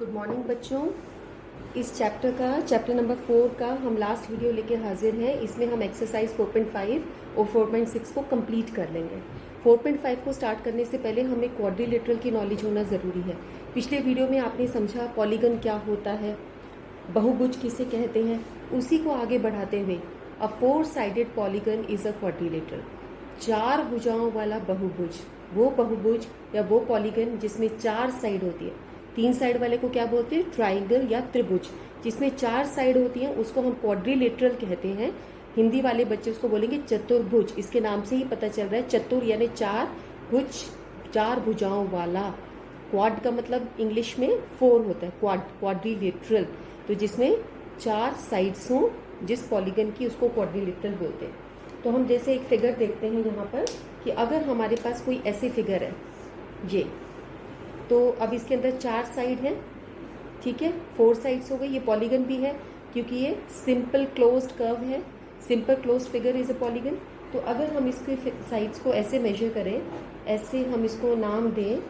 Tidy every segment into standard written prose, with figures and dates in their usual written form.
Good morning बच्चों। इस chapter number 4 का हम लास्ट वीडियो लेके हाजिर हैं। इसमें हम एक्सरसाइज 4.5 और 4.6 को कंप्लीट कर लेंगे। 4.5 को स्टार्ट करने से पहले हमें क्वाड्रिलेटरल की नॉलेज होना ज़रूरी है। पिछले वीडियो में आपने समझा पॉलीगन क्या होता है, बहुभुज किसे कहते हैं। उसी को आगे बढ़ाते हुए अ 4-साइडेड पॉलीगन इज अ क्वाड्रिलेटरल, 4 भुजाओं वाला बहुभुज, वो बहुभुज या वो पॉलीगन जिसमें 4 साइड होती है। 3 साइड वाले को क्या बोलते हैं? ट्राइंगल या त्रिभुज। जिसमें 4 साइड होती हैं उसको हम क्वाड्रिलेटरल कहते हैं। हिंदी वाले बच्चे उसको बोलेंगे चतुर्भुज। इसके नाम से ही पता चल रहा है, चतुर यानी 4 भुज, 4 भुजाओं वाला। क्वाड का मतलब इंग्लिश में 4 होता है, क्वाड्रिलेटरल। तो जिसमें 4 साइड्स हों जिस पॉलीगन की, उसको क्वाड्रिलेटरल बोलते हैं। तो हम जैसे एक फिगर देखते हैं यहाँ पर कि अगर हमारे पास कोई ऐसी फिगर है ये, तो अब इसके अंदर 4 साइड है, ठीक है, 4 साइड्स हो गई। ये पॉलीगन भी है क्योंकि ये सिंपल क्लोज्ड कर्व है। Simple closed figure is a polygon. तो अगर हम इसके साइड्स को ऐसे मेजर करें, ऐसे हम इसको नाम दें,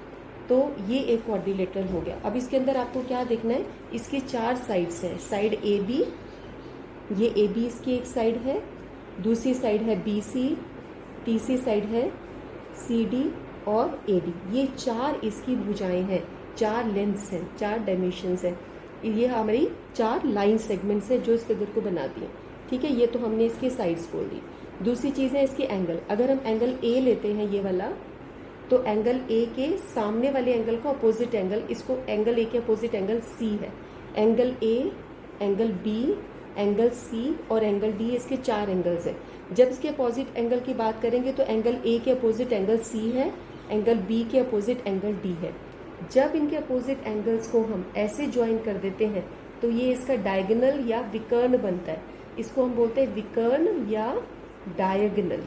तो ये एक क्वाड्रिलेटरल हो गया। अब इसके अंदर आपको क्या देखना है, इसके 4 साइड्स हैं। साइड ए बी, ये ए बी इसकी एक साइड है, दूसरी साइड है बी सी, तीसरी साइड है सी डी और ए डी। ये 4 इसकी भुजाएं हैं, 4 लेंथ्स हैं, 4 डायमेंशंस हैं। ये हमारी 4 लाइन सेगमेंट्स हैं जो इस फिगर को बनाती हैं, ठीक है। ये तो हमने इसके साइड्स बोल दी। दूसरी चीज़ है इसके एंगल। अगर हम एंगल ए लेते हैं ये वाला, तो एंगल ए के सामने वाले एंगल का अपोजिट एंगल, इसको एंगल ए के अपोजिट एंगल सी है। Angle A, angle B, angle C और एंगल डी, इसके 4 एंगल्स हैं। जब इसके अपोजिट एंगल की बात करेंगे तो एंगल ए के अपोजिट एंगल सी है, एंगल बी के अपोजिट एंगल डी है। जब इनके अपोजिट एंगल्स को हम ऐसे ज्वाइन कर देते हैं तो ये इसका डायगोनल या विकर्ण बनता है। इसको हम बोलते हैं विकर्ण या डायगोनल,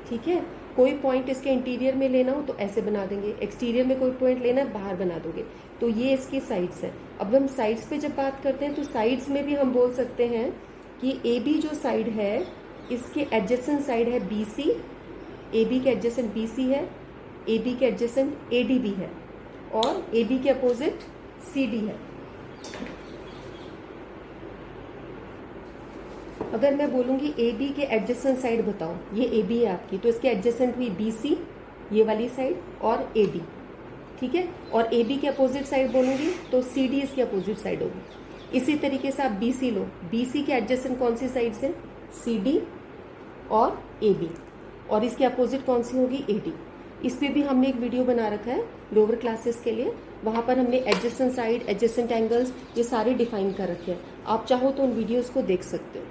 ठीक है। कोई पॉइंट इसके इंटीरियर में लेना हो तो ऐसे बना देंगे, एक्सटीरियर में कोई पॉइंट लेना है बाहर बना दोगे। तो ये इसकी साइड्स हैं। अब हम साइड्स पे जब बात करते हैं तो साइड्स में भी हम बोल सकते हैं कि ए बी जो साइड है, इसके एडजेसेंट साइड है बी सी, ए बी के एडजेसेंट बी सी है, ए बी के एडजेसेंट ए डी भी है और ए बी के अपोजिट सी डी है। अगर मैं बोलूंगी ए बी के एडजेसेंट साइड बताओ, ये ए बी है आपकी, तो इसके एडजेसेंट हुई बी सी, ये वाली साइड, और ए डी, ठीक है। और ए बी के अपोजिट साइड बोलूंगी तो सी डी इसकी अपोजिट साइड होगी। इसी तरीके से आप बी सी लो, बी सी के एडजेसेंट कौन सी साइड से? सी डी और ए बी, और इसके अपोजिट कौन सी होगी? A D. इस पे भी हमने एक वीडियो बना रखा है लोअर क्लासेस के लिए, वहाँ पर हमने एडजेसेंट साइड, एडजेसेंट एंगल्स, ये सारे डिफाइन कर रखे हैं। आप चाहो तो उन वीडियोस को देख सकते हो।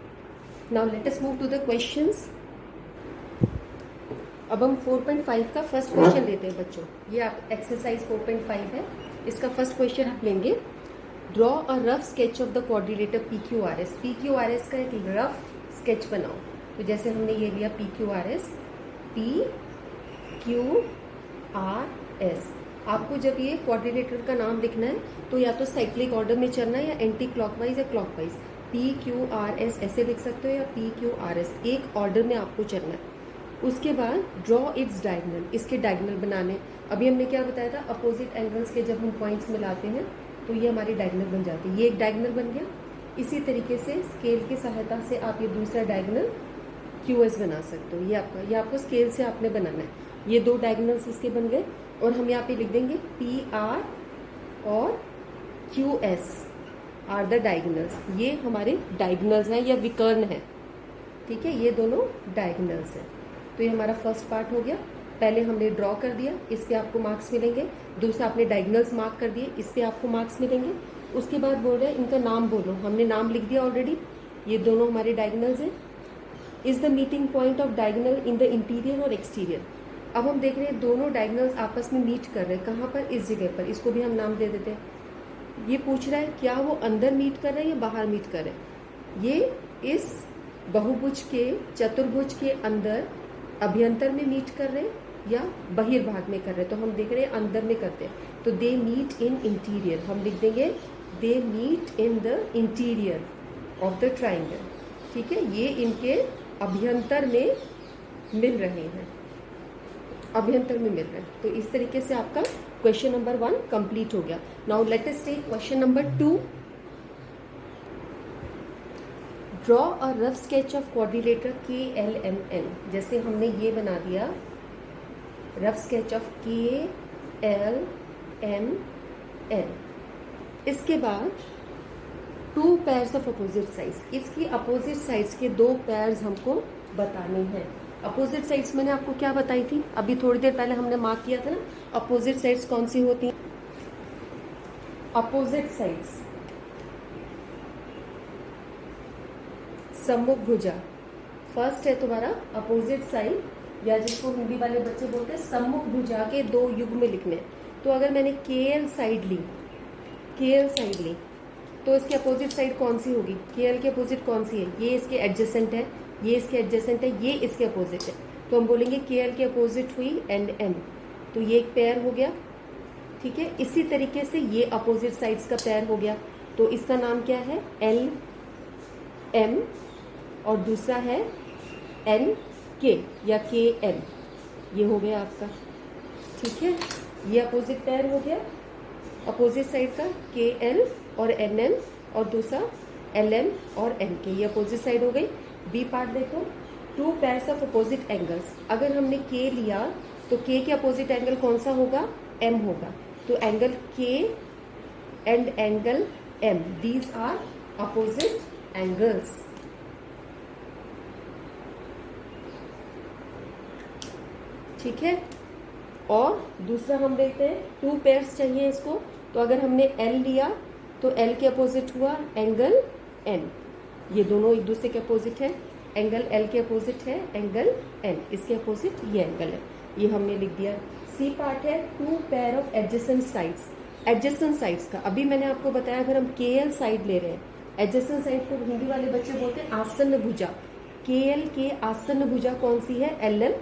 Now let us move to the questions. अब हम 4.5 का फर्स्ट क्वेश्चन लेते हैं बच्चों। ये आप एक्सरसाइज 4.5 है, इसका फर्स्ट क्वेश्चन आप लेंगे। Draw a rough sketch of the quadrilateral P Q R S. P Q R S का एक रफ स्केच बनाओ। तो जैसे हमने ये लिया P Q R S, P Q R S. आपको जब ये क्वाड्रिलेटर का नाम लिखना है तो या तो साइक्लिक ऑर्डर में चलना है या एंटी क्लॉकवाइज या clockwise. P Q R S ऐसे लिख सकते हो या पी क्यू आर एस, एक ऑर्डर में आपको चलना है। उसके बाद ड्रॉ इट्स डायगोनल, इसके डायगोनल बनाने। अभी हमने क्या बताया था, अपोजिट एंगल्स के जब हम पॉइंट्स मिलाते हैं तो ये हमारी डायगोनल बन जाती है। ये एक डायगोनल बन गया। इसी तरीके से स्केल की सहायता से आप ये दूसरा डायगोनल क्यू एस बना सकते हो। ये आपको स्केल से आपने बनाना है। ये 2 डायगोनल्स इसके बन गए और हम यहाँ पे लिख देंगे पी आर और Q S R the diagonals. ये हमारे डायगोनल्स हैं या विकर्ण है, ठीक है। ये दोनों डायगोनल्स हैं। तो ये हमारा फर्स्ट पार्ट हो गया। पहले हमने ड्रॉ कर दिया, इस पे आपको मार्क्स मिलेंगे। दूसरा आपने डायगोनल्स मार्क कर दिए, इस पे आपको मार्क्स मिलेंगे। उसके बाद बोल रहे हैं इनका नाम बोलो, हमने नाम लिख दिया ऑलरेडी। ये दोनों हमारे डायगोनल्स हैं। Is the meeting point of diagonal in the interior और एक्सटीरियर। अब हम देख रहे हैं दोनों डायगोनल्स आपस में मीट कर रहे हैं। कहाँ पर? इस जगह पर। इसको भी हम नाम दे देते हैं। ये पूछ रहा है क्या वो अंदर मीट कर रहे हैं या बाहर मीट कर रहे हैं। ये इस बहुभुज के, चतुर्भुज के अंदर अभ्यंतर में मीट कर रहे हैं या बहिर्भाग में कर रहे हैं। तो हम देख रहे हैं अंदर में करते हैं, तो दे मीट इन इंटीरियर। हम लिख देंगे they meet in the interior of the triangle, ठीक है। ये इनके अभ्यंतर में मिल रहे हैं, अभ्यंतर में मिल रहे हैं। तो इस तरीके से आपका क्वेश्चन नंबर 1 कंप्लीट हो गया. Now let us take question number 2. Draw a rough sketch of quadrilateral KLMN. जैसे हमने ये बना दिया रफ स्केच ऑफ KLMN. इसके बाद 2 पेयर्स ऑफ अपोजिट साइड्स. इसकी अपोजिट साइड्स के 2 पेयर्स हमको बताने हैं. अपोजिट साइड्स मैंने आपको क्या बताई थी अभी थोड़ी देर पहले हमने मार्क किया था ना. अपोजिट साइड्स कौन सी होती हैं? अपोजिट साइड्स सम्मुख भुजा. फर्स्ट है तुम्हारा अपोजिट साइड या जिसको हिंदी वाले बच्चे बोलते हैं सम्मुख भुजा के 2 युग्म लिखने. तो अगर मैंने KL साइड ली तो इसके अपोजिट साइड कौन सी होगी? KL के अपोजिट कौन सी है? ये इसके एडजेसेंट है, ये इसके एडजेसेंट है, ये इसके अपोजिट है. तो हम बोलेंगे KL के अपोजिट हुई NM. तो ये एक पेयर हो गया. ठीक है. इसी तरीके से ये अपोजिट साइड्स का पेयर हो गया. तो इसका नाम क्या है? LM और दूसरा है NK या KN. ये हो गया आपका. ठीक है. ये अपोजिट पेयर हो गया अपोजिट साइड का KL और NM और दूसरा LM और NK. ये अपोजिट साइड हो गई. बी पार्ट देखो. 2 पेयर्स ऑफ अपोजिट एंगल्स. अगर हमने K लिया तो K के अपोजिट एंगल कौन सा होगा? M होगा. तो angle K and angle M, these are opposite angles. ठीक है. और दूसरा हम देखते हैं 2 पेयर्स चाहिए इसको. तो अगर हमने L लिया तो L के अपोजिट हुआ एंगल N. ये दोनों एक दूसरे के अपोजिट है. एंगल L के अपोजिट है एंगल N. इसके अपोजिट ये एंगल है. ये हमने लिख दिया. सी पार्ट है 2 pair of adjacent sides. Adjacent sides का अभी मैंने आपको बताया अगर हम KL साइड ले रहे हैं. एडजेसेंट साइड को हिंदी वाले बच्चे बोलते हैं आसन्न भुजा. KL के आसन्न भुजा कौन सी है? LM.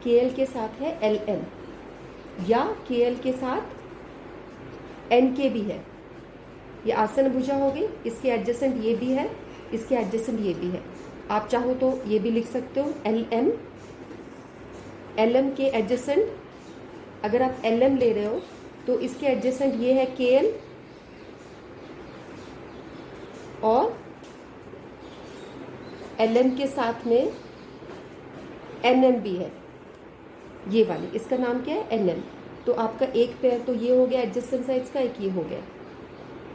KL के साथ है LM या KL के साथ NK भी है. ये आसन भुजा हो गई. इसके एडजेसेंट ये भी है, इसके एडजेसेंट ये भी है. आप चाहो तो ये भी लिख सकते हो LM के एडजेसेंट. अगर आप LM ले रहे हो तो इसके एडजेसेंट ये है KL और LM के साथ में NM भी है. ये वाली इसका नाम क्या है? NM. तो आपका एक पेयर तो ये हो गया एडजेसेंट साइड्स का, एक ये हो गया.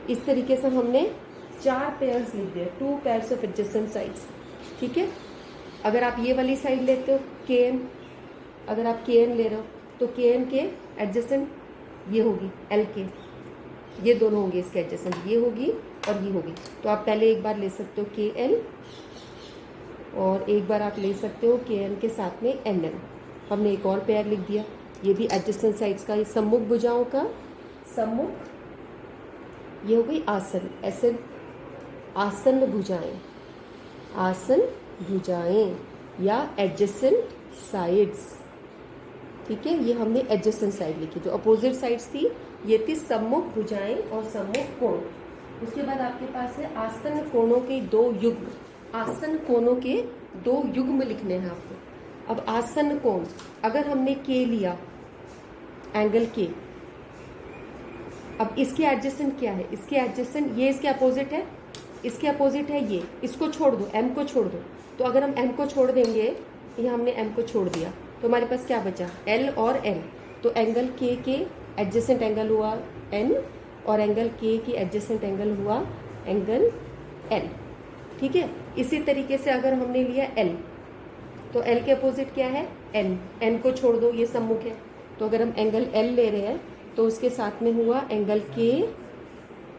इस तरीके से हमने 4 पेयर्स लिख दिए. 2 पेयर्स ऑफ एडजेसेंट साइड्स. ठीक है. अगर आप ये वाली साइड लेते हो KN, अगर आप KN ले रहे हो तो KN के एडजेसेंट ये होगी LK. ये दोनों होंगे इसके एडजेसेंट. ये होगी और ये होगी. तो आप पहले एक बार ले सकते हो KL और एक बार आप ले सकते हो KN के साथ में NM. हमने एक और पेयर लिख दिया. ये भी एडजेसेंट साइड्स का. ये सम्मुख भुजाओं का सम्मुख. ये हो गई आसन. ऐसे आसन भुजाएं, आसन भुजाएं या एडजेसेंट साइड्स. ठीक है. ये हमने एडजेसेंट साइड लिखी. जो अपोजिट साइड्स थी ये थी सम्मुख भुजाएं और सम्मुख कोण. उसके बाद आपके पास है आसन कोणों के 2 युग्म. आसन कोणों के 2 युग्म लिखने हैं आपको. अब आसन कोण अगर हमने K लिया एंगल K. अब इसके एडजेसेंट क्या है? इसके एडजेसेंट ये इसके अपोजिट है, इसके अपोजिट है ये. इसको छोड़ दो, M को छोड़ दो. तो अगर हम M को छोड़ देंगे, ये हमने M को छोड़ दिया तो हमारे पास क्या बचा? L और N. तो एंगल K के एडजेसेंट एंगल हुआ N और एंगल K की एडजेसेंट एंगल हुआ एंगल N. ठीक है. इसी तरीके से अगर हमने लिया L तो L के अपोजिट क्या है? N. N को छोड़ दो, ये सम्मुख है. तो अगर हम एंगल L ले रहे हैं तो उसके साथ में हुआ एंगल K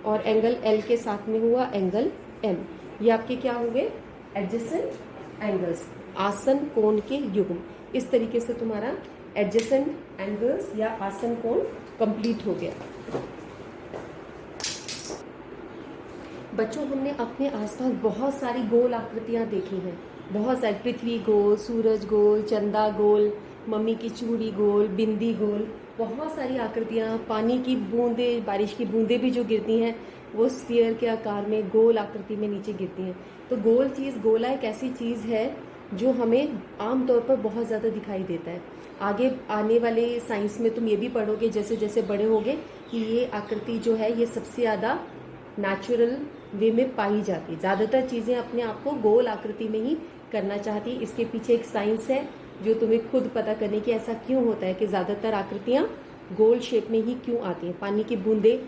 और एंगल L के साथ में हुआ एंगल M. ये आपके क्या होंगे? एडजेसेंट एंगल्स, आसन कोण के युग्म. इस तरीके से तुम्हारा एडजेसेंट एंगल्स या आसन कोण कंप्लीट हो गया. बच्चों हमने अपने आसपास बहुत सारी गोल आकृतियां देखी हैं. बहुत सारी. पृथ्वी गोल, सूरज गोल, चंदा गोल, मम्मी की चूड़ी गोल, बिंदी गोल. बहुत सारी आकृतियाँ. पानी की बूंदें, बारिश की बूंदें भी जो गिरती हैं वो स्फीयर के आकार में गोल आकृति में नीचे गिरती हैं. तो गोल चीज़, गोला एक ऐसी चीज़ है जो हमें आम तौर पर बहुत ज़्यादा दिखाई देता है। आगे आने वाले साइंस में तुम ये भी पढ़ोगे जैसे जैसे बड़े होगे कि ये आकृति जो है ये सबसे ज़्यादा नेचुरल वे में पाई जाती है। ज़्यादातर चीज़ें अपने आप को गोल आकृति में ही करना चाहती है। इसके पीछे एक साइंस है जो तुम्हें खुद पता करने की ऐसा क्यों होता है कि ज़्यादातर आकृतियाँ गोल शेप में ही क्यों आती हैं। पानी की बूंदें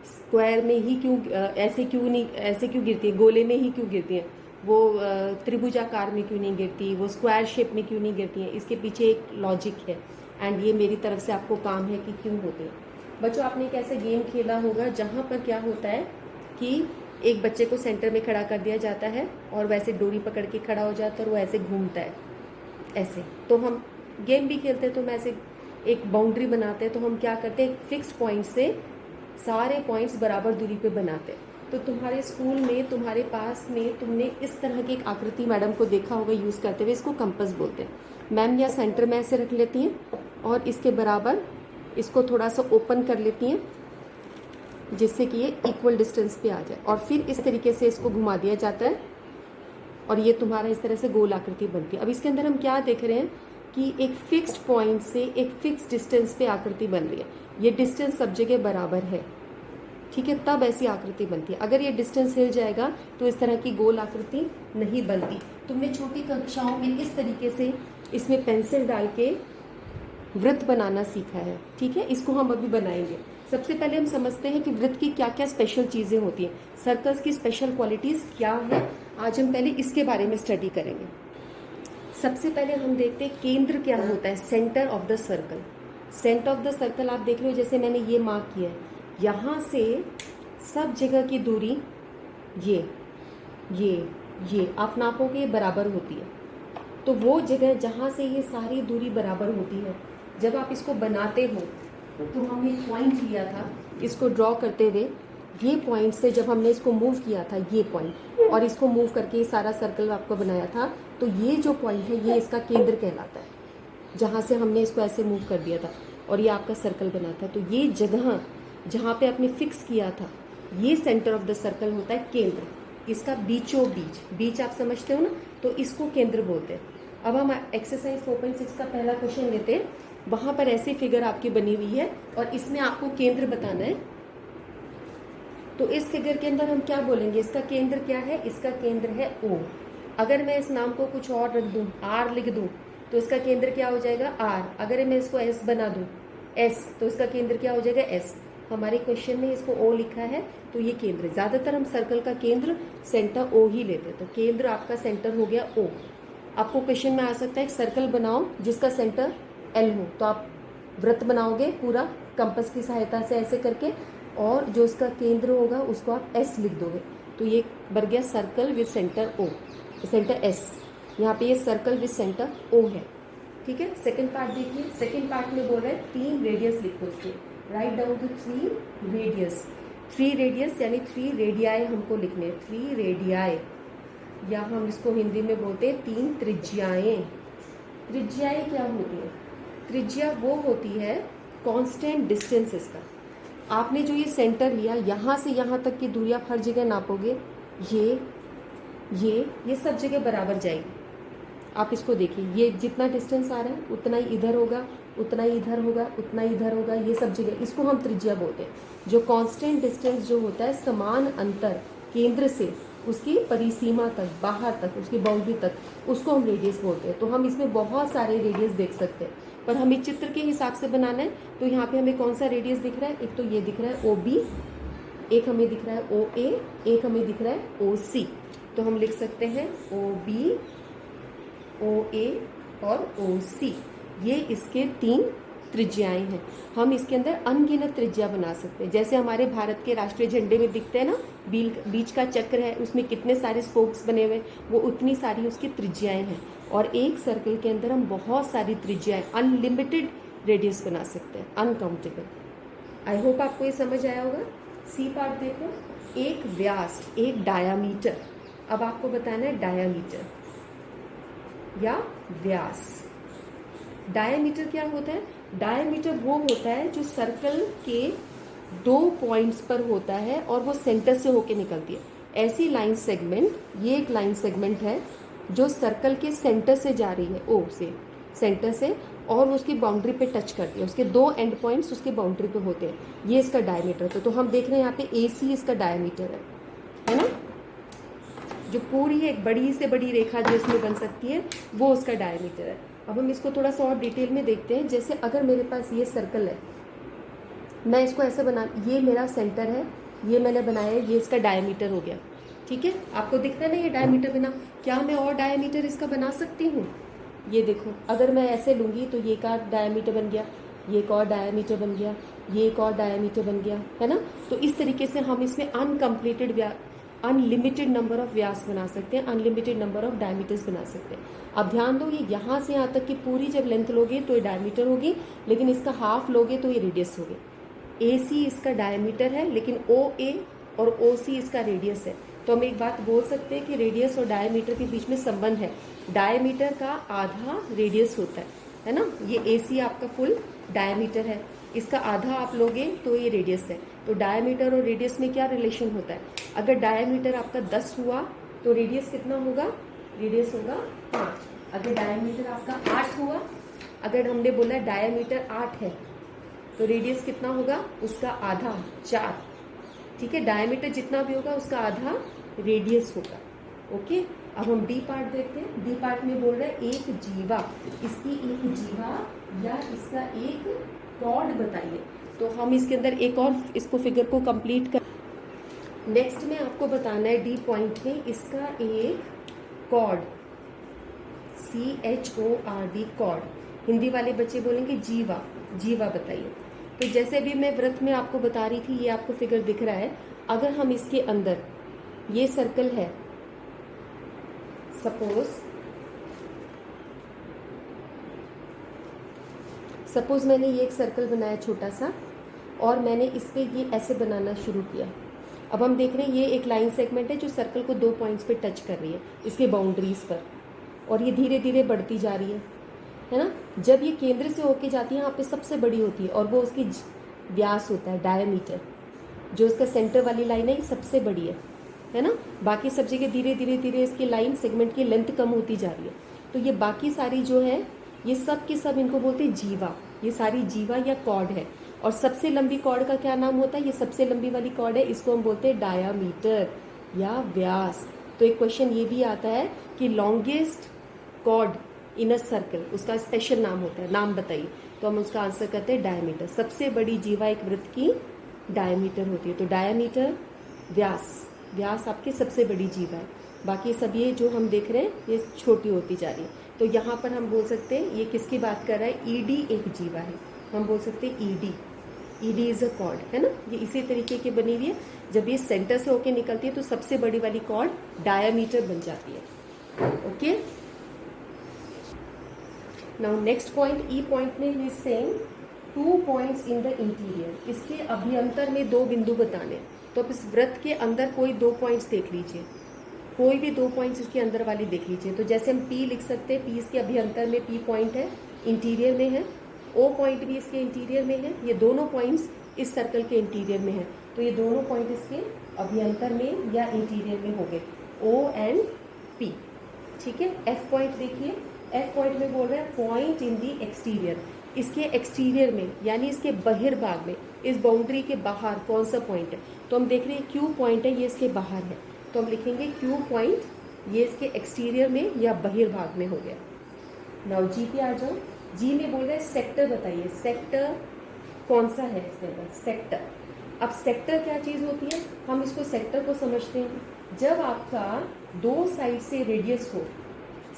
स्क्वायर में ही क्यों ऐसे क्यों गिरती है, गोले में ही क्यों गिरती हैं, वो त्रिभुजाकार में क्यों नहीं गिरती, वो स्क्वायर शेप में क्यों नहीं गिरती हैं। इसके पीछे एक लॉजिक है एंड ये मेरी तरफ से आपको काम है कि क्यों होते हैं। बच्चों आपने एक ऐसे गेम खेला होगा जहाँ पर क्या होता है कि एक बच्चे को सेंटर में खड़ा कर दिया जाता है और वैसे डोरी पकड़ के खड़ा हो जाता है और वो ऐसे घूमता है ऐसे। तो हम गेम भी खेलते हैं तो हम ऐसे एक बाउंड्री बनाते हैं। तो हम क्या करते हैं, एक फिक्स्ड पॉइंट से सारे पॉइंट्स बराबर दूरी पे बनाते हैं। तो तुम्हारे स्कूल में तुम्हारे पास में तुमने इस तरह की एक आकृति मैडम को देखा होगा यूज़ करते हुए, इसको कंपास बोलते हैं। मैम या सेंटर में ऐसे रख लेती हैं और इसके बराबर इसको थोड़ा सा ओपन कर लेती हैं जिससे कि ये इक्वल डिस्टेंस पे आ जाए और फिर इस तरीके से इसको घुमा दिया जाता है और ये तुम्हारा इस तरह से गोल आकृति बनती है। अब इसके अंदर हम क्या देख रहे हैं कि एक फिक्स्ड पॉइंट से एक फिक्स्ड डिस्टेंस पे आकृति बन रही है। ये डिस्टेंस सब जगह बराबर है, ठीक है, तब ऐसी आकृति बनती है। अगर ये डिस्टेंस हिल जाएगा तो इस तरह की गोल आकृति नहीं बनती। तुमने छोटी कक्षाओं में इस तरीके से इसमें पेंसिल डाल के वृत्त बनाना सीखा है, ठीक है। इसको हम अभी बनाएंगे। सबसे पहले हम समझते हैं कि वृत्त की क्या क्या स्पेशल चीज़ें होती हैं, सर्कल्स की स्पेशल क्वालिटीज़ क्या है। आज हम पहले इसके बारे में स्टडी करेंगे। सबसे पहले हम देखते हैं केंद्र क्या होता है, centre of the circle. Centre of the circle आप देख रहे हो, जैसे मैंने ये मार्क किया है, यहाँ से सब जगह की दूरी ये आप नापोगे बराबर होती है। तो वो जगह जहाँ से ये सारी दूरी बराबर होती है, जब आप इसको बनाते हो तो हमने एक पॉइंट लिया था, इसको ड्रॉ करते हुए ये पॉइंट से जब हमने इसको मूव किया था, ये पॉइंट, और इसको मूव करके ये सारा सर्कल आपको बनाया था, तो ये जो पॉइंट है ये इसका केंद्र कहलाता है, जहाँ से हमने इसको ऐसे मूव कर दिया था और ये आपका सर्कल बना था। तो ये जगह जहाँ पे आपने फिक्स किया था, ये सेंटर ऑफ द सर्कल होता है केंद्र। इसका बीचों बीच आप समझते हो ना, तो इसको केंद्र बोलते हैं। अब हम एक्सरसाइज 4.6 का पहला क्वेश्चन लेते हैं। वहाँ पर ऐसी फिगर आपकी बनी हुई है और इसमें आपको केंद्र बताना है। तो इस फिगर के अंदर हम क्या बोलेंगे, इसका केंद्र क्या है, इसका केंद्र है O। अगर मैं इस नाम को कुछ और रख दूं, R लिख दूं, तो इसका केंद्र क्या हो जाएगा, R। अगर मैं इसको S बना दूं, S, तो इसका केंद्र क्या हो जाएगा, S। हमारे क्वेश्चन में इसको O लिखा है, तो ये केंद्र। ज़्यादातर हम सर्कल का केंद्र सेंटर O ही लेते हैं, तो केंद्र आपका सेंटर हो गया O। आपको क्वेश्चन में आ सकता है एक सर्कल बनाओ जिसका सेंटर L हो, तो आप वृत्त बनाओगे पूरा कंपास की सहायता से ऐसे करके, और जो इसका केंद्र होगा उसको आप S लिख दोगे, तो ये बन गया circle with centre O, centre S। यहाँ पे ये सर्कल विद सेंटर O है, ठीक है। सेकंड पार्ट देखिए। सेकंड पार्ट में बोल रहा है 3 रेडियस लिखो इसके, write down to 3 radius. 3 radius यानी 3 रेडियाए हमको लिखने हैं, 3 रेडियाए, या हम इसको हिंदी में बोलते हैं 3 त्रिज्याएं। त्रिज्याएं क्या होती है, त्रिज्या वो होती है कांस्टेंट डिस्टेंस इसका। आपने जो ये सेंटर लिया, यहाँ से यहाँ तक की दूरी आप हर जगह नापोगे, ये सब जगह बराबर जाएगी। आप इसको देखिए, ये जितना डिस्टेंस आ रहा है उतना ही इधर होगा, उतना ही इधर होगा, उतना ही इधर होगा, ये सब जगह, इसको हम त्रिज्या बोलते हैं। जो कांस्टेंट डिस्टेंस जो होता है, समान अंतर केंद्र से उसकी परिसीमा तक, बाहर तक, उसकी बाउंड्री तक, उसको हम रेडियस बोलते हैं। तो हम इसमें बहुत सारे रेडियस देख सकते हैं, पर हमें चित्र के हिसाब से बनाना है। तो यहाँ पे हमें कौन सा रेडियस दिख रहा है, एक तो ये दिख रहा है OB, एक हमें दिख रहा है OA, एक हमें दिख रहा है OC। तो हम लिख सकते हैं OB, OA और OC, ये इसके 3 त्रिज्याएं हैं। हम इसके अंदर अनगिनत त्रिज्या बना सकते हैं। जैसे हमारे भारत के राष्ट्रीय झंडे में दिखते हैं ना, बीच का चक्र है, उसमें कितने सारे स्पोक्स बने हुए, वो उतनी सारी उसकी त्रिज्याएं हैं। और एक सर्कल के अंदर हम बहुत सारी त्रिज्याएं, अनलिमिटेड रेडियस बना सकते हैं, अनकाउंटेबल। आई होप आपको ये समझ आया होगा। सी पार्ट देखो, एक व्यास, एक डायामीटर। अब आपको बताना है डायामीटर या व्यास। डायामीटर क्या होता है, डायामीटर वो होता है जो सर्कल के 2 पॉइंट्स पर होता है और वो सेंटर से होके निकलती है। ऐसी लाइन सेगमेंट, ये एक लाइन सेगमेंट है जो सर्कल के सेंटर से जा रही है, ओ से सेंटर से, और उसकी बाउंड्री पे टच करती है, उसके दो एंड पॉइंट्स उसके बाउंड्री पे होते हैं, ये इसका डायमीटर। तो हम देख रहे हैं यहाँ पे AC इसका डायमीटर है ना, जो पूरी एक बड़ी से बड़ी रेखा जो इसमें बन सकती है वो उसका डायमीटर है। अब हम इसको थोड़ा सा और डिटेल में देखते हैं। जैसे अगर मेरे पास ये सर्कल है, मैं इसको ऐसे बना, ये मेरा सेंटर है, ये मैंने बनाया है, ये इसका डायमीटर हो गया, ठीक है। आपको दिख रहा है ना ये डायमीटर बना। क्या मैं और डायमीटर इसका बना सकती हूँ? ये देखो, अगर मैं ऐसे लूँगी तो ये एक और डायमीटर बन गया, ये एक और डायमीटर बन गया, ये एक और डायमीटर बन गया, है ना। तो इस तरीके से हम इसमें अनलिमिटेड नंबर ऑफ व्यास बना सकते हैं, अनलिमिटेड नंबर ऑफ डायमीटर्स बना सकते हैं। अब ध्यान दो, ये यहाँ से यहाँ तक की पूरी जब लेंथ लोगे तो ये डायमीटर होगी, लेकिन इसका हाफ लोगे तो ये रेडियस होगी। AC इसका डायमीटर है, लेकिन OA और OC इसका रेडियस है। तो हम एक बात बोल सकते हैं कि रेडियस और डायमीटर के बीच में संबंध है। डायमीटर का आधा रेडियस होता है ना। ये AC आपका फुल डायमीटर है, इसका आधा आप लोगे तो ये रेडियस है। तो डायमीटर और रेडियस में क्या रिलेशन होता है? अगर डायमीटर आपका 10 हुआ तो रेडियस कितना होगा? रेडियस होगा 5। अगर डायमीटर आपका 8 हुआ, अगर हमने बोला डायमीटर 8 है तो रेडियस कितना होगा? उसका आधा 4, ठीक है। डायमीटर जितना भी होगा उसका आधा रेडियस होगा, ओके। अब हम डी पार्ट देखते हैं। डी पार्ट में बोल रहे हैं एक जीवा, इसकी एक जीवा या इसका एक कॉर्ड बताइए। तो हम इसके अंदर एक और इसको फिगर को कंप्लीट कर, नेक्स्ट में आपको बताना है डी पॉइंट में इसका एक कॉर्ड, CHORD कॉर्ड। हिंदी वाले बच्चे बोलेंगे जीवा, जीवा बताइए। तो जैसे भी मैं वृत्त में आपको बता रही थी, ये आपको फिगर दिख रहा है। अगर हम इसके अंदर, ये सर्कल है, सपोज मैंने ये एक सर्कल बनाया छोटा सा, और मैंने इस पे ये ऐसे बनाना शुरू किया। अब हम देख रहे हैं ये एक लाइन सेगमेंट है जो सर्कल को 2 पॉइंट्स पे टच कर रही है, इसके बाउंड्रीज पर, और ये धीरे धीरे बढ़ती जा रही है ना। जब ये केंद्र से होके जाती है, यहाँ पे सबसे बड़ी होती है, और वो उसकी व्यास होता है डायमीटर। जो इसका सेंटर वाली लाइन है ये सबसे बड़ी है ना। बाकी सब जगह धीरे धीरे धीरे इसकी लाइन सेगमेंट की लेंथ कम होती जा रही है। तो ये बाकी सारी जो है, ये सब की सब इनको बोलते हैं जीवा। ये सारी जीवा या कॉर्ड है। और सबसे लंबी कॉर्ड का क्या नाम होता है? ये सबसे लंबी वाली कॉर्ड है, इसको हम बोलते हैं डायामीटर या व्यास। तो एक क्वेश्चन ये भी आता है कि longest chord in a circle, उसका स्पेशल नाम होता है, नाम बताइए। तो हम उसका आंसर करते हैं डायमीटर। सबसे बड़ी जीवा एक वृत्त की डायमीटर होती है। तो डायमीटर, व्यास, व्यास आपकी सबसे बड़ी जीवा है। बाकी सब ये जो हम देख रहे हैं ये छोटी होती जा रही है। तो यहाँ पर हम बोल सकते हैं ये किसकी बात कर रहा है? ED एक जीवा है, हम बोल सकते हैं ED इज अ कॉर्ड, है ना। ये इसी तरीके की बनी हुई है। जब ये सेंटर से होके निकलती है तो सबसे बड़ी वाली कॉर्ड डायमीटर बन जाती है, okay. Now next point, E point में ही same 2 points in the interior. इसके अभ्यंतर में 2 बिंदु बताने। तो अब इस वृत्त के अंदर कोई 2 पॉइंट्स देख लीजिए, कोई भी 2 पॉइंट्स इसके अंदर वाली देख लीजिए। तो जैसे हम P लिख सकते हैं, P इसके अभ्यंतर में P पॉइंट है, इंटीरियर में है। O पॉइंट भी इसके इंटीरियर में है। ये दोनों पॉइंट्स इस सर्कल के इंटीरियर में है। तो ये दोनों पॉइंट इसके अभ्यंतर में या इंटीरियर में हो गए, O एंड P, ठीक है। F पॉइंट देखिए, F पॉइंट में बोल रहे हैं पॉइंट इन दी एक्सटीरियर। इसके एक्सटीरियर में यानी इसके बहिर्भाग में, इस बाउंड्री के बाहर कौन सा पॉइंट है? तो हम देख रहे हैं Q पॉइंट है, ये इसके बाहर है। तो हम लिखेंगे Q पॉइंट, ये इसके एक्सटीरियर में या बहिर्भाग में हो गया। नाउ G पे आ जाओ। G में बोल रहे हैं सेक्टर बताइए। सेक्टर कौन सा है इसके अंदर? सेक्टर। अब सेक्टर क्या चीज़ होती है? हम इसको सेक्टर को समझते हैं जब आपका 2 साइड से रेडियस हो,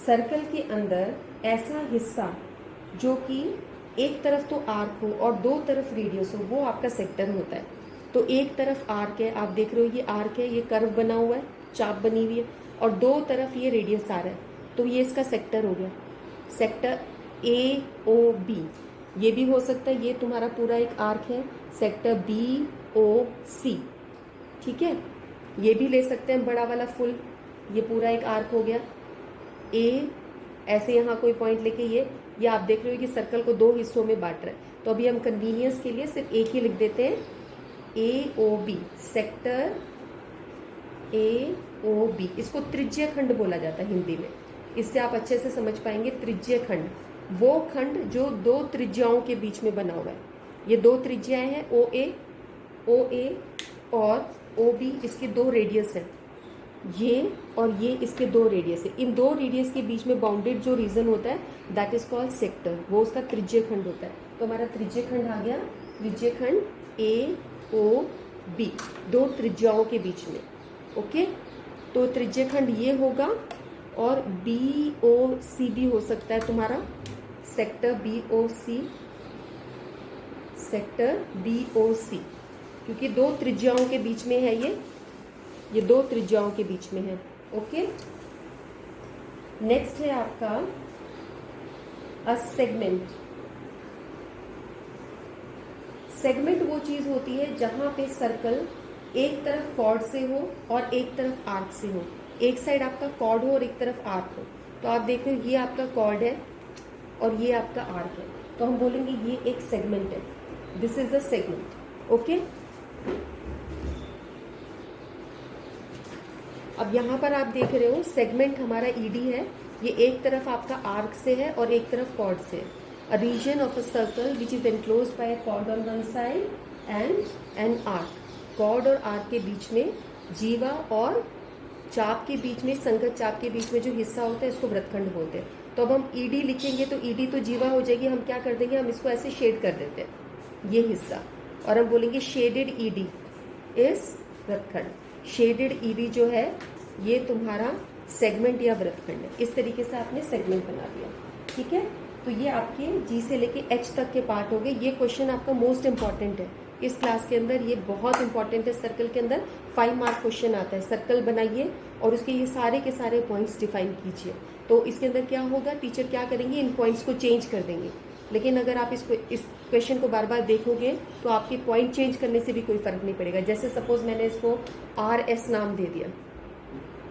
सर्कल के अंदर ऐसा हिस्सा जो कि एक तरफ तो आर्क हो और 2 तरफ रेडियस हो, वो आपका सेक्टर होता है। तो एक तरफ आर्क है, आप देख रहे हो ये आर्क है, ये कर्व बना हुआ है, चाप बनी हुई है, और 2 तरफ ये रेडियस आ रहा है, तो ये इसका सेक्टर हो गया। सेक्टर AOB, ये भी हो सकता है, ये तुम्हारा पूरा एक आर्क है, सेक्टर BOC, ठीक है। ये भी ले सकते हैं बड़ा वाला फुल, ये पूरा एक आर्क हो गया। A ऐसे यहाँ कोई पॉइंट लेके ये आप देख रहे हो कि सर्कल को 2 हिस्सों में बांट रहा है। तो अभी हम कन्वीनियंस के लिए सिर्फ एक ही लिख देते हैं, AOB, सेक्टर AOB। इसको त्रिज्या खंड बोला जाता है हिंदी में, इससे आप अच्छे से समझ पाएंगे त्रिज्य खंड, वो खंड जो दो त्रिज्याओं के बीच में बना हुआ है। ये दो त्रिज्याएं हैं, ओ ए और ओ बी, इसके दो रेडियस हैं, ये और ये इसके दो रेडियस है। इन दो रेडियस के बीच में बाउंडेड जो रीजन होता है दैट इज कॉल्ड सेक्टर, वो उसका त्रिज्य खंड होता है। तो हमारा त्रिज्य खंड आ गया, त्रिज्य खंड ए ओ बी, दो त्रिज्याओं के बीच में। ओके, तो त्रिज्य खंड ये होगा और बी ओ सी भी हो सकता है तुम्हारा, सेक्टर बी ओ सी, सेक्टर बी ओ सी, क्योंकि दो त्रिज्याओं के बीच में है ये दो त्रिज्याओं के बीच में है। ओके, नेक्स्ट है आपका अ सेगमेंट। सेगमेंट वो चीज होती है जहां पे सर्कल एक तरफ कॉर्ड से हो और एक तरफ आर्क से हो, एक साइड आपका कॉर्ड हो और एक तरफ आर्क हो। तो आप देखो ये आपका कॉर्ड है और ये आपका आर्क है, तो हम बोलेंगे ये एक सेगमेंट है, this is a segment. Okay, अब यहाँ पर आप देख रहे हो सेगमेंट हमारा ईडी है, ये एक तरफ आपका आर्क से है और एक तरफ कॉर्ड से है। A region of a circle which is enclosed by a chord on one side and an arc, chord और आर्क के बीच में, जीवा और चाप के बीच में, संगत चाप के बीच में जो हिस्सा होता है इसको वृत्तखंड बोलते हैं। तो अब हम ईडी लिखेंगे तो ईडी तो जीवा हो जाएगी, हम क्या कर देंगे, हम इसको ऐसे शेड कर देते हैं ये हिस्सा, और हम बोलेंगे शेडेड ईडी इज वृत्तखंड। शेडेड ईडी जो है ये तुम्हारा सेगमेंट या वृत्तखंड है। इस तरीके से आपने सेगमेंट बना दिया। ठीक है, तो ये आपके जी से लेके एच तक के पार्ट हो गए। ये क्वेश्चन आपका मोस्ट इंपॉर्टेंट है इस क्लास के अंदर, ये बहुत इंपॉर्टेंट है। सर्कल के अंदर 5 मार्क क्वेश्चन आता है। सर्कल बनाइए और उसके ये सारे के सारे पॉइंट्स डिफाइन कीजिए। तो इसके अंदर क्या होगा, टीचर क्या करेंगे, इन पॉइंट्स को चेंज कर देंगे। लेकिन अगर आप इसको इस क्वेश्चन को बार बार देखोगे तो आपके पॉइंट चेंज करने से भी कोई फर्क नहीं पड़ेगा। जैसे सपोज मैंने इसको RS नाम दे दिया,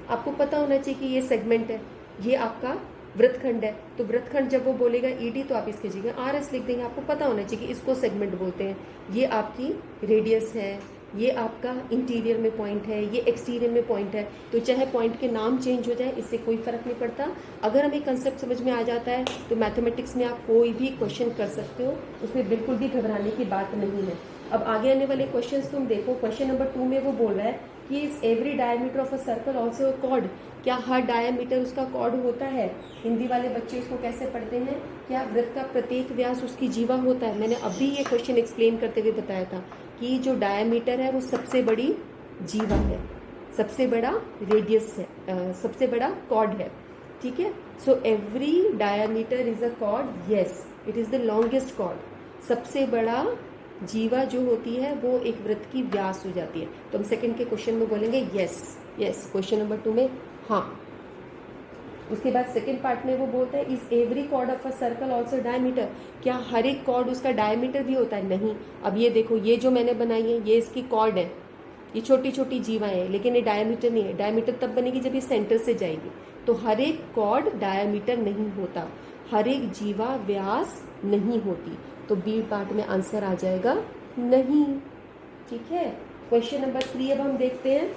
आपको पता होना चाहिए कि ये सेगमेंट है, ये आपका वृत्तखंड है। तो वृत्तखंड जब वो बोलेगा ईडी तो आप इसकी जगह RS लिख देंगे। आपको पता होना चाहिए कि इसको सेगमेंट बोलते हैं। ये आपकी रेडियस है, ये आपका इंटीरियर में पॉइंट है, ये एक्सटीरियर में पॉइंट है। तो चाहे पॉइंट के नाम चेंज हो जाए इससे कोई फर्क नहीं पड़ता। अगर हमें कंसेप्ट समझ में आ जाता है तो मैथमेटिक्स में आप कोई भी क्वेश्चन कर सकते हो, उसमें बिल्कुल भी घबराने की बात नहीं है। अब आगे आने वाले क्वेश्चन तुम देखो। क्वेश्चन नंबर 2 में वो बोल रहा है कि is every diameter of a circle also a cord, क्या हर डायमीटर उसका कॉर्ड होता है। हिंदी वाले बच्चे इसको कैसे पढ़ते हैं, क्या वृत्त का प्रत्येक व्यास उसकी जीवा होता है। मैंने अभी ये क्वेश्चन एक्सप्लेन करते हुए बताया था कि जो डायमीटर है वो सबसे बड़ी जीवा है, सबसे बड़ा रेडियस है, सबसे बड़ा कॉर्ड है। ठीक है, so every diameter is a cord, yes it is the longest chord. सबसे बड़ा जीवा जो होती है वो एक वृत्त की व्यास हो जाती है। तो हम सेकंड के क्वेश्चन में बोलेंगे यस यस, क्वेश्चन नंबर 2 में हाँ। उसके बाद सेकंड पार्ट में वो बोलता है is every chord of a circle also diameter, क्या हर एक कॉर्ड उसका डायमीटर भी होता है। नहीं। अब ये देखो, ये जो मैंने बनाई है ये इसकी कॉर्ड है, ये छोटी छोटी जीवाएं हैं, लेकिन ये डायमीटर नहीं है। डायमीटर तब बनेगी जब ये सेंटर से जाएगी। तो हर एक कॉर्ड डायमीटर नहीं होता, हर एक जीवा व्यास नहीं होती। तो बी पार्ट में आंसर आ जाएगा नहीं। ठीक है, क्वेश्चन नंबर 3 अब हम देखते हैं।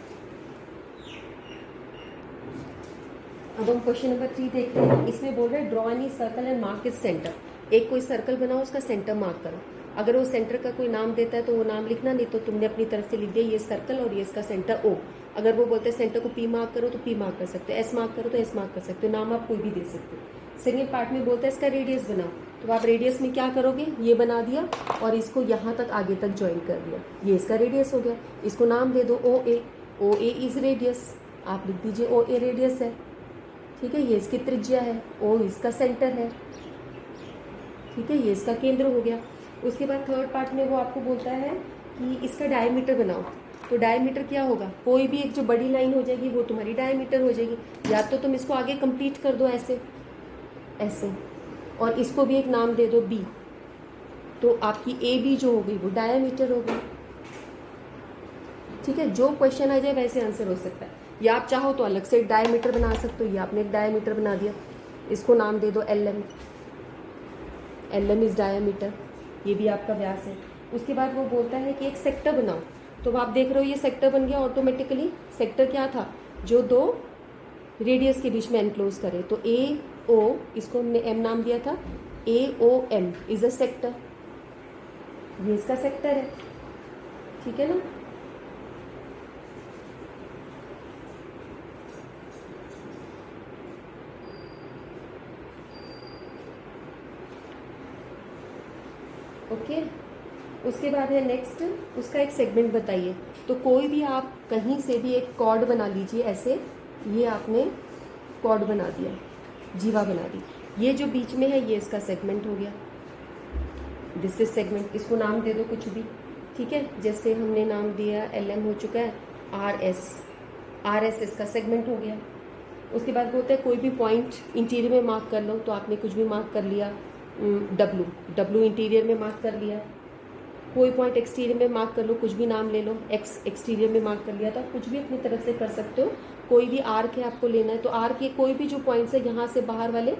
अब हम क्वेश्चन नंबर 3 देखते हैं। इसमें बोल रहे हैं draw any circle and mark is centre. एक कोई सर्कल बनाओ, उसका सेंटर मार्क करो। अगर वो सेंटर का कोई नाम देता है तो वो नाम लिखना, नहीं तो तुमने अपनी तरफ से लिख दिया ये सर्कल और ये इसका सेंटर O। अगर वो बोलते हैं सेंटर को P मार्क करो तो P मार्क कर सकते हो, S मार्क करो तो S मार्क कर सकते हो। नाम आप कोई भी दे सकते हो। सेकेंड पार्ट में बोलता है इसका रेडियस बनाओ, तो आप रेडियस में क्या करोगे, ये बना दिया और इसको यहाँ तक आगे तक ज्वाइन कर दिया, ये इसका रेडियस हो गया। इसको नाम दे दो OA, OA इज रेडियस, आप लिख दीजिए OA रेडियस है। ठीक है, ये इसकी त्रिज्या है, O इसका सेंटर है। ठीक है, ये इसका केंद्र हो गया। उसके बाद थर्ड पार्ट में वो आपको बोलता है कि इसका डायमीटर बनाओ। तो डायमीटर क्या होगा, कोई भी एक जो बड़ी लाइन हो जाएगी वो तुम्हारी डायमीटर हो जाएगी। या तो तुम इसको आगे कंप्लीट कर दो ऐसे ऐसे, और इसको भी एक नाम दे दो B, तो आपकी AB जो हो गई वो डायमीटर हो गई। ठीक है, जो क्वेश्चन आ जाए वैसे आंसर हो सकता है। या आप चाहो तो अलग से एक डायमीटर बना सकते हो। ये आपने एक डायमीटर बना दिया, इसको नाम दे दो LM, LM इज डायमीटर, ये भी आपका व्यास है। उसके बाद वो बोलता है कि एक सेक्टर बनाओ। तो आप देख रहे हो ये सेक्टर बन गया ऑटोमेटिकली। सेक्टर क्या था, जो दो रेडियस के बीच में एनक्लोज करें। तो ए ओ, इसको हमने एम नाम दिया था, A O M is a sector, ये इसका सेक्टर है, ठीक है ना। ओके, उसके बाद है नेक्स्ट, उसका एक सेगमेंट बताइए। तो कोई भी आप कहीं से भी एक कॉर्ड बना लीजिए ऐसे, ये आपने कॉर्ड बना दिया, जीवा बना दी, ये जो बीच में है ये इसका सेगमेंट हो गया, दिस इज सेगमेंट। इसको नाम दे दो कुछ भी, ठीक है। जैसे हमने नाम दिया एल एम हो चुका है, आर एस इसका सेगमेंट हो गया। उसके बाद बोलते हैं कोई भी पॉइंट इंटीरियर में मार्क कर लो, तो आपने कुछ भी मार्क कर लिया, डब्लू इंटीरियर में मार्क कर लिया। कोई पॉइंट एक्सटीरियर में मार्क कर लो, कुछ भी नाम ले लो, एक्स एक्सटीरियर में मार्क कर लिया, तो आप कुछ भी अपनी तरफ से कर सकते हो। कोई भी आर्क है आपको लेना है, तो आर्क के कोई भी जो पॉइंट्स है यहाँ से बाहर वाले,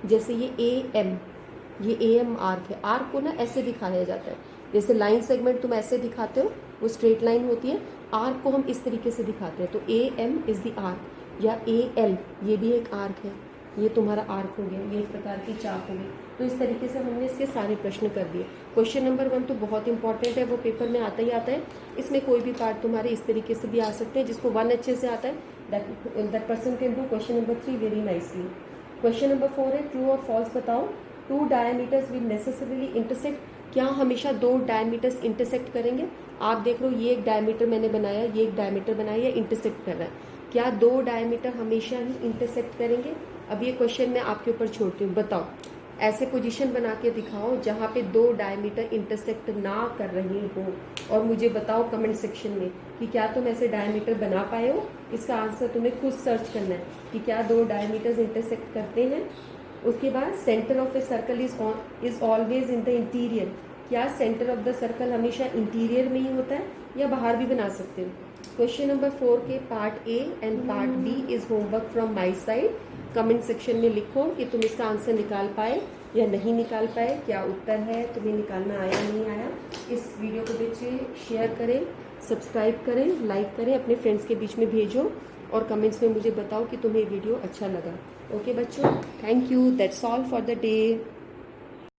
जैसे ये ए एम आर्क है। आर्क को ना ऐसे दिखाया जाता है, जैसे लाइन सेगमेंट तुम ऐसे दिखाते हो, वो स्ट्रेट लाइन होती है, आर्क को हम इस तरीके से दिखाते हैं। तो A M is the arc, या ए एल ये भी एक आर्क है, ये तुम्हारा आर्क हो गया, ये एक प्रकार की चाप हो गई। तो इस तरीके से हमने इसके सारे प्रश्न कर दिए। क्वेश्चन नंबर 1 तो बहुत इंपॉर्टेंट है, वो पेपर में आता ही आता है। इसमें कोई भी पार्ट तुम्हारे इस तरीके से भी आ सकते हैं, जिसको 1 अच्छे से आता है, that person can do question number 3 very nicely. Question number 4 है ट्रू और फॉल्स बताओ। 2 डायमीटर्स विल नेसेसरीली इंटरसेक्ट, क्या हमेशा 2 डायमीटर्स इंटरसेक्ट करेंगे? आप देख लो, ये एक डायमीटर मैंने बनाया, ये एक डायमीटर बनाया, ये इंटरसेक्ट कर रहा है, क्या 2 डायमीटर हमेशा ही इंटरसेक्ट करेंगे? अब ये क्वेश्चन मैं आपके ऊपर छोड़ती हूँ, बताओ। ऐसे पोजीशन बना के दिखाओ जहाँ पे 2 डायमीटर इंटरसेक्ट ना कर रहे हो, और मुझे बताओ कमेंट सेक्शन में कि क्या तुम ऐसे डायमीटर बना पाए हो। इसका आंसर तुम्हें खुद सर्च करना है कि क्या 2 डायमीटर्स इंटरसेक्ट करते हैं। उसके बाद centre of a circle is always in the interior, क्या सेंटर ऑफ द सर्कल हमेशा इंटीरियर में ही होता है या बाहर भी बना सकते हो? क्वेश्चन नंबर 4 के part A and part B is homework from my side. Comment section में लिखो कि तुम इसका आंसर निकाल पाए या नहीं निकाल पाए, क्या उत्तर है, तुम्हें निकालना आया नहीं आया। इस वीडियो को बच्चे शेयर करें, सब्सक्राइब करें, लाइक करें, अपने फ्रेंड्स के बीच में भेजो, और कमेंट्स में मुझे बताओ कि तुम्हें वीडियो अच्छा लगा। ओके बच्चों, thank you, that's all for the day.